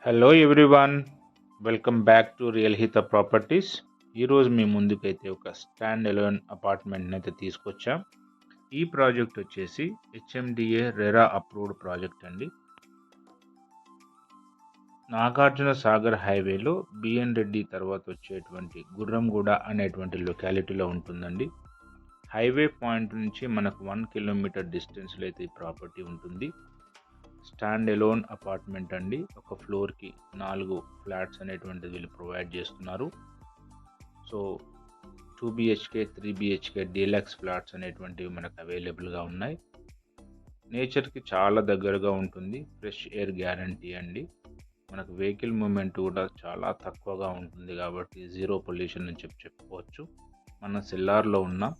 Hello everyone, welcome back to real Hitha properties. ఈరోజు మీ ముందుకైతే ఒక స్టాండ్ ఎలోన్ అపార్ట్మెంట్ని అయితే తీసుకొచ్చాం. ఈ ప్రాజెక్ట్ వచ్చేసి హెచ్ఎండిఏ రెరా అప్రూవ్డ్ ప్రాజెక్ట్ అండి. నాగార్జున సాగర్ హైవేలో బిఎన్ రెడ్డి తర్వాత వచ్చేటువంటి గుర్రంగూడ అనేటువంటి లొకాలిటీలో ఉంటుందండి. హైవే పాయింట్ నుంచి మనకు 1 కిలోమీటర్ డిస్టెన్స్లో అయితే ఈ ప్రాపర్టీ ఉంటుంది. స్టాండ్ ఎలోన్ అపార్ట్మెంట్ అండి. ఒక ఫ్లోర్కి 4 ఫ్లాట్స్ అనేటువంటిది వీళ్ళు ప్రొవైడ్ చేస్తున్నారు. So 2 BHK 3 BHK deluxe flats అనేటువంటివి మనకు అవైలబుల్గా ఉన్నాయి. నేచర్కి చాలా దగ్గరగా ఉంటుంది. ఫ్రెష్ ఎయిర్ గ్యారంటీ అండి. మనకు వెహికల్ మూమెంట్ కూడా చాలా తక్కువగా ఉంటుంది కాబట్టి జీరో పొల్యూషన్ అని చెప్పుకోవచ్చు. మనం సెల్లార్లో ఉన్నాం.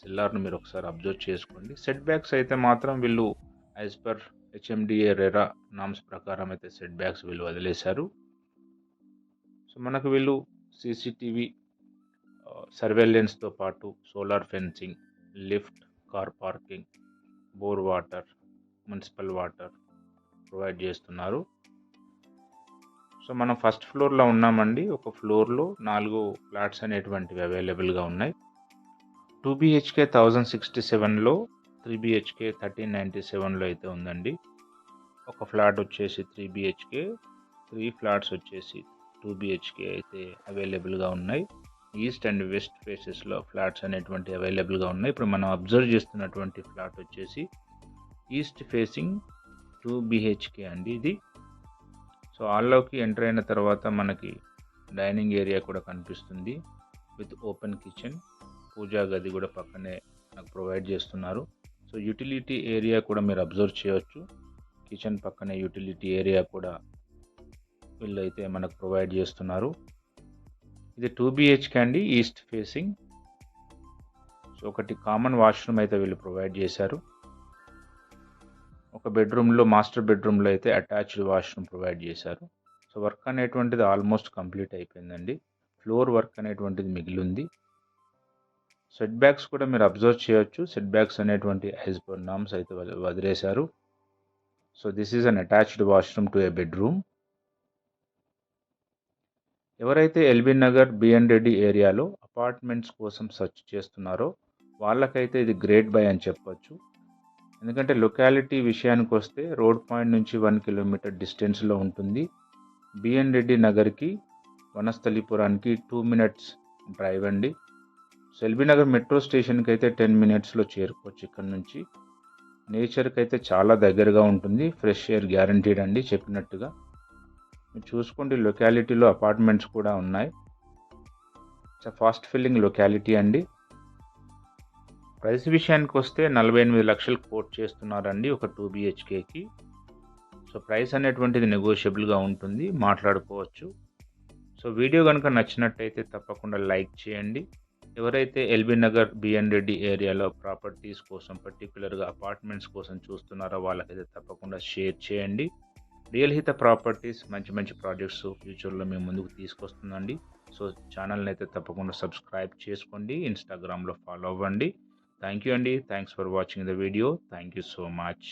సెల్లార్ను మీరు ఒకసారి అబ్జర్వ్ చేసుకోండి. సెట్ బ్యాక్స్ అయితే మాత్రం వీళ్ళు as per HMDA RERA norms ప్రకారం అయితే సెట్ బ్యాక్స్ వీళ్ళు వదిలేశారు. సో మనకు వీళ్ళు సీసీటీవీ సర్వేలెన్స్తో పాటు solar fencing, lift, car parking, bore water, municipal water provide చేస్తున్నారు. సో మనం ఫస్ట్ ఫ్లోర్లో ఉన్నామండి. ఒక ఫ్లోర్లో 4 ఫ్లాట్స్ అనేటువంటివి అవైలబుల్గా ఉన్నాయి. 2 బిహెచ్కే 1067లో, 3 బిహెచ్కే 1397లో అయితే ఉందండి. ఒక ఫ్లాట్ వచ్చేసి 3 బిహెచ్కే, 3 ఫ్లాట్స్ వచ్చేసి 2 బిహెచ్కే అయితే అవైలబుల్గా ఉన్నాయి. ఈస్ట్ అండ్ వెస్ట్ ఫేసెస్లో ఫ్లాట్స్ అనేటువంటి అవైలబుల్గా ఉన్నాయి. ఇప్పుడు మనం అబ్జర్వ్ చేస్తున్నటువంటి ఫ్లాట్ వచ్చేసి ఈస్ట్ ఫేసింగ్ 2 బిహెచ్కే అండి ఇది. సో హాల్లోకి ఎంటర్ అయిన తర్వాత మనకి డైనింగ్ ఏరియా కూడా కనిపిస్తుంది విత్ ఓపెన్ కిచెన్. పూజా గది కూడా పక్కనే నాకు ప్రొవైడ్ చేస్తున్నారు. సో యూటిలిటీ ఏరియా కూడా మీరు అబ్జర్వ్ చేయవచ్చు. కిచెన్ పక్కనే యూటిలిటీ ఏరియా కూడా వీళ్ళైతే మనకు ప్రొవైడ్ చేస్తున్నారు. ఇది 2 బిహెచ్కే అండి, ఈస్ట్ ఫేసింగ్. సో ఒకటి కామన్ వాష్రూమ్ అయితే వీళ్ళు ప్రొవైడ్ చేశారు. ఒక బెడ్రూమ్లో, మాస్టర్ బెడ్రూమ్లో అయితే అటాచ్డ్ వాష్రూమ్ ప్రొవైడ్ చేశారు. సో వర్క్ అనేటువంటిది ఆల్మోస్ట్ కంప్లీట్ అయిపోయిందండి. ఫ్లోర్ వర్క్ అనేటువంటిది మిగిలింది. సెట్ బ్యాక్స్ కూడా మీరు అబ్జర్వ్ చేయొచ్చు. సెట్ బ్యాక్స్ అనేటువంటి యాజ్ పర్ నామ్స్ అయితే వదిలేశారు. So this is an attached washroom to A bedroom. ఎవరైతే ఎల్బీ నగర్, బిఎన్ రెడ్డి ఏరియాలో అపార్ట్మెంట్స్ కోసం సెర్చ్ చేస్తున్నారో వాళ్ళకైతే ఇది గ్రేట్ బై అని చెప్పొచ్చు. ఎందుకంటే లొకాలిటీ విషయానికి వస్తే రోడ్ పాయింట్ నుంచి 1 కిలోమీటర్ డిస్టెన్స్లో ఉంటుంది. బిఎన్ రెడ్డి నగర్కి, వనస్థలిపురానికి 2 మినిట్స్ డ్రైవ్ అండి. సో ఎల్బీ నగర్ మెట్రో స్టేషన్కి అయితే 10 మినిట్స్లో చేరుకోవచ్చు ఇక్కడ నుంచి. నేచర్కి అయితే చాలా దగ్గరగా ఉంటుంది. ఫ్రెష్ ఎయిర్ గ్యారంటీడ్ అండి చెప్పినట్టుగా. మీరు చూసుకోండి, లొకాలిటీలో అపార్ట్మెంట్స్ కూడా ఉన్నాయి. ఇట్స్ ఫాస్ట్ ఫిల్లింగ్ లొకాలిటీ అండి. ప్రైస్ విషయానికి వస్తే 48 లక్షలు కోట్ చేస్తున్నారండి ఒక 2 బిహెచ్కేకి. సో ప్రైస్ అనేటువంటిది నెగోషియబుల్గా ఉంటుంది, మాట్లాడుకోవచ్చు. సో వీడియో కనుక నచ్చినట్టయితే తప్పకుండా లైక్ చేయండి. ఎవరైతే ఎల్బీ నగర్, బిఎన్ రెడ్డి ఏరియాలో ప్రాపర్టీస్ కోసం, పర్టికులర్గా అపార్ట్మెంట్స్ కోసం చూస్తున్నారో వాళ్ళకైతే తప్పకుండా షేర్ చేయండి. రియల్ హిత ప్రాపర్టీస్ మంచి మంచి ప్రాజెక్ట్స్ ఫ్యూచర్లో మేము ముందుకు తీసుకొస్తుందండి. సో ఛానల్ని అయితే తప్పకుండా సబ్స్క్రైబ్ చేసుకోండి, ఇన్స్టాగ్రామ్లో ఫాలో అవ్వండి. థ్యాంక్ యూ అండి. Thanks for watching the video. Thank you so much.